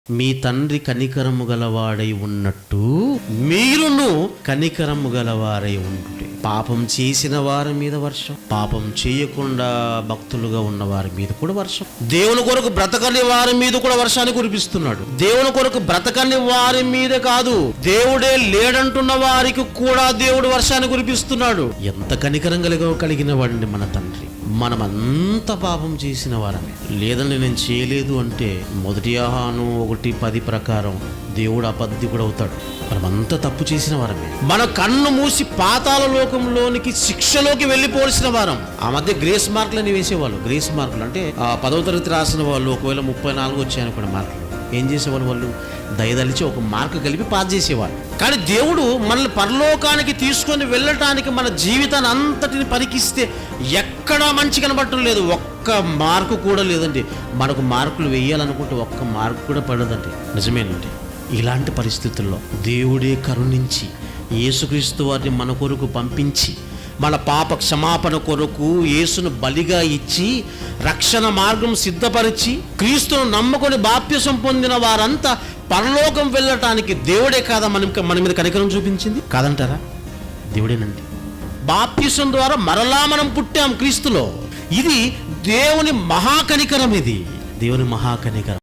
మీ తండ్రి కనికరము గలవాడై ఉన్నట్టు మీరును కనికరము గలవారై ఉంటే. పాపం చేసిన వారి మీద వర్షం, పాపం చేయకుండా భక్తులుగా ఉన్న వారి మీద కూడా వర్షం, దేవుని కొరకు బ్రతకని వారి మీద కూడా వర్షాన్ని కురిపిస్తున్నాడు. దేవుని కొరకు బ్రతకని వారి మీద కాదు, దేవుడే లేడంటున్న వారికి కూడా దేవుడు వర్షాన్ని కురిపిస్తున్నాడు. ఎంత కనికరం కలిగిన వాడండి మన తండ్రి. మనమంతా పాపం చేసిన వారమే. లేదండి నేను చేయలేదు అంటే మొదటి యోహాను 1:10 ప్రకారం దేవుడు అబద్ధి కూడా అవుతాడు. మనమంతా తప్పు చేసిన వారమే. మన కన్ను మూసి పాతాళ లోకంలోనికి శిక్షలోకి వెళ్ళిపోవలసిన వారం. ఆ మధ్య గ్రేస్ మార్కులు అని వేసేవాళ్ళు. గ్రేస్ మార్కులు అంటే 10వ తరగతి రాసిన వాళ్ళు ఒకవేళ 34 వచ్చాయనుకోండి మార్కులు, ఏం చేసేవాళ్ళు? వాళ్ళు దయదలిచి ఒక మార్కు కలిపి పాస్ చేసేవాళ్ళు. కానీ దేవుడు మనల్ని పరలోకానికి తీసుకొని వెళ్ళటానికి మన జీవితాన్ని అంతటిని పరికిస్తే ఎక్కడా మంచి కనబడటం లేదు. ఒక్క మార్కు కూడా లేదండి. మనకు మార్కులు వేయాలనుకుంటే ఒక్క మార్కు కూడా పడదండి. నిజమేనండి. ఇలాంటి పరిస్థితుల్లో దేవుడే కరుణించి యేసుక్రీస్తు వారిని మన కొరకు పంపించి మన పాప క్షమాపణ కొరకు యేసును బలిగా ఇచ్చి రక్షణ మార్గం సిద్ధపరిచి క్రీస్తును నమ్ముకొని బాప్తిసం పొందిన వారంతా పరలోకం వెళ్ళటానికి దేవుడే కాదా మన మీద కనికరం చూపించింది? కాదంటారా? దేవుడేనండి. బాప్తిసం ద్వారా మరలా మనం పుట్టాం క్రీస్తులో. ఇది దేవుని మహాకనికరం. ఇది దేవుని మహాకనికరం.